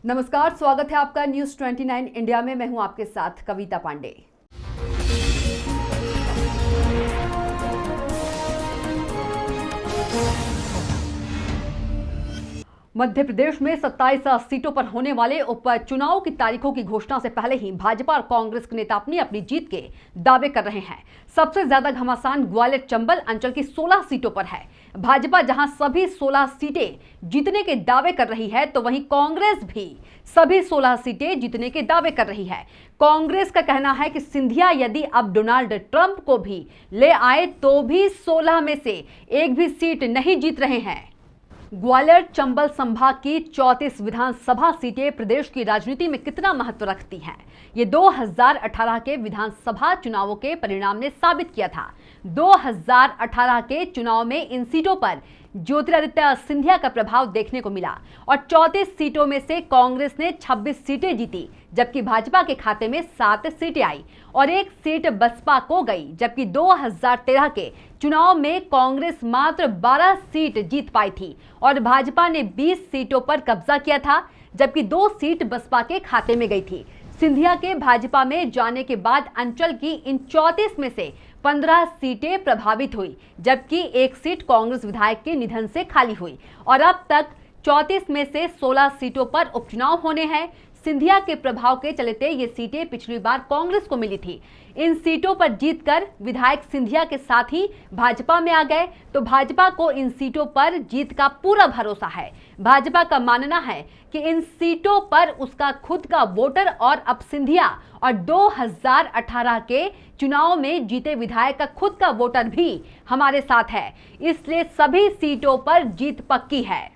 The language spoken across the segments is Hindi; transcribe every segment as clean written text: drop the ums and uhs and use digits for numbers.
नमस्कार, स्वागत है आपका न्यूज 29 इंडिया में। मैं हूं आपके साथ कविता पांडे। मध्य प्रदेश में 27 सीटों पर होने वाले उपचुनाव की तारीखों की घोषणा से पहले ही भाजपा और कांग्रेस के नेता अपनी जीत के दावे कर रहे हैं। सबसे ज्यादा घमासान ग्वालियर चंबल अंचल की 16 सीटों पर है। भाजपा जहां सभी 16 सीटें जीतने के दावे कर रही है, तो वहीं कांग्रेस भी सभी 16 सीटें जीतने के दावे कर रही है। कांग्रेस का कहना है कि सिंधिया यदि अब डोनाल्ड ट्रंप को भी ले आए तो भी 16 में से एक भी सीट नहीं जीत रहे हैं। ग्वालियर चंबल संभाग की 34 विधानसभा सीटें प्रदेश की राजनीति में कितना महत्व रखती हैं, ये 2018 के विधानसभा चुनावों के परिणाम ने साबित किया था। 2018 के चुनाव में इन सीटों पर ज्योतिरादित्य सिंधिया का प्रभाव देखने को मिला और 34 सीटों में से कांग्रेस ने 26 सीटें जीती, जबकि भाजपा के खाते में 7 सीटें आई और 1 सीट बसपा को गई। जबकि 2013 के चुनाव में कांग्रेस मात्र 12 सीट जीत पाई थी और भाजपा ने 20 सीटों पर कब्जा किया था, जबकि 2 सीट बसपा के खाते में गई थी। सिंधिया के भाजपा में जाने के बाद अंचल की इन 34 में से 15 सीटें प्रभावित हुई, जबकि 1 सीट कांग्रेस विधायक के निधन से खाली हुई और अब तक 34 में से 16 सीटों पर उपचुनाव होने हैं। सिंधिया के प्रभाव के चलते ये सीटें पिछली बार कांग्रेस को मिली थी। इन सीटों पर जीतकर विधायक सिंधिया के साथ ही भाजपा में आ गए, तो भाजपा को इन सीटों पर जीत का पूरा भरोसा है। भाजपा का मानना है कि इन सीटों पर उसका खुद का वोटर और अब सिंधिया और 2018 के चुनाव में जीते विधायक का खुद का वोटर भी हमारे साथ है, इसलिए सभी सीटों पर जीत पक्की है।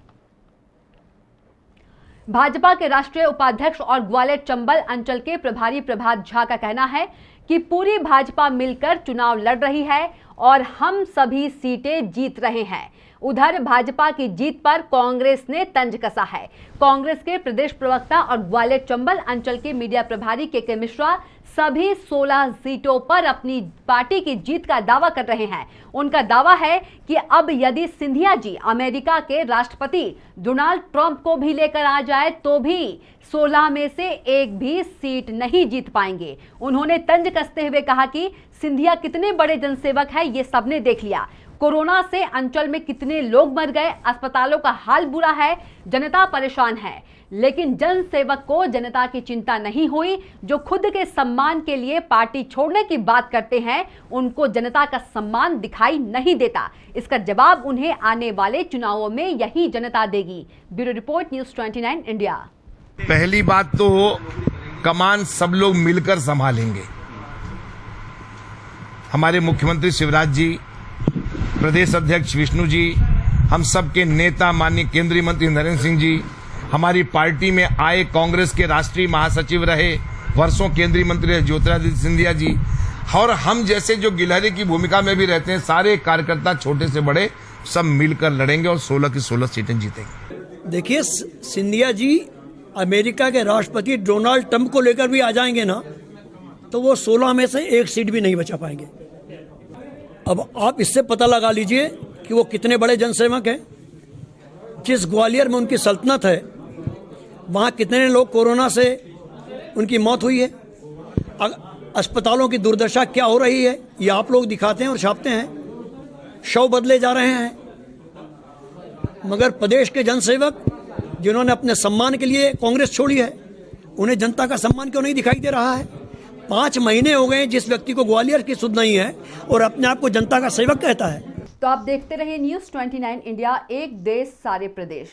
भाजपा के राष्ट्रीय उपाध्यक्ष और ग्वालियर चंबल अंचल के प्रभारी प्रभात झा का कहना है कि पूरी भाजपा मिलकर चुनाव लड़ रही है और हम सभी सीटें जीत रहे हैं। उधर भाजपा की जीत पर कांग्रेस ने तंज कसा है। कांग्रेस के प्रदेश प्रवक्ता और ग्वालियर चंबल अंचल के मीडिया प्रभारी के मिश्रा सभी 16 सीटों पर अपनी पार्टी की जीत का दावा कर रहे हैं। उनका दावा है कि अब यदि सिंधिया जी अमेरिका के राष्ट्रपति डोनाल्ड ट्रंप को भी लेकर आ जाए तो भी 16 में से एक भी सीट नहीं जीत पाएंगे। उन्होंने तंज कसते हुए कहा कि सिंधिया कितने बड़े जनसेवक हैं, ये सबने देख लिया। कोरोना से अंचल में कितने लोग मर गए, अस्पतालों का हाल बुरा है, जनता परेशान है, लेकिन जन सेवक को जनता की चिंता नहीं हुई। जो खुद के सम्मान के लिए पार्टी छोड़ने की बात करते हैं, उनको जनता का सम्मान दिखाई नहीं देता। इसका जवाब उन्हें आने वाले चुनावों में यही जनता देगी। Bureau report, news 29 India. पहली बात तो कमान सब लोग मिलकर संभालेंगे। हमारे मुख्यमंत्री शिवराज जी, प्रदेश अध्यक्ष विष्णु जी, हम सबके नेता माननीय केंद्रीय मंत्री नरेंद्र सिंह जी, हमारी पार्टी में आए कांग्रेस के राष्ट्रीय महासचिव रहे, वर्षों केंद्रीय मंत्री रहे ज्योतिरादित्य सिंधिया जी, और हम जैसे जो गिलहरी की भूमिका में भी रहते हैं, सारे कार्यकर्ता छोटे से बड़े सब मिलकर लड़ेंगे और 16 की 16 सीटें जीतेंगे। देखिए, सिंधिया जी अमेरिका के राष्ट्रपति डोनाल्ड ट्रंप को लेकर भी आ जाएंगे ना, तो वो 16 में से एक सीट भी नहीं बचा पाएंगे। अब आप इससे पता लगा लीजिए कि वो कितने बड़े जनसेवक हैं। जिस ग्वालियर में उनकी सल्तनत है, वहाँ कितने लोग कोरोना से उनकी मौत हुई है। अस्पतालों की दुर्दशा क्या हो रही है, ये आप लोग दिखाते हैं और छापते हैं। शव बदले जा रहे हैं, मगर प्रदेश के जनसेवक जिन्होंने अपने सम्मान के लिए कांग्रेस छोड़ी है, उन्हें जनता का सम्मान क्यों नहीं दिखाई दे रहा है। 5 महीने हो गए जिस व्यक्ति को ग्वालियर की सुध नहीं है और अपने आप को जनता का सेवक कहता है। तो आप देखते रहिए न्यूज 29 इंडिया, एक देश सारे प्रदेश।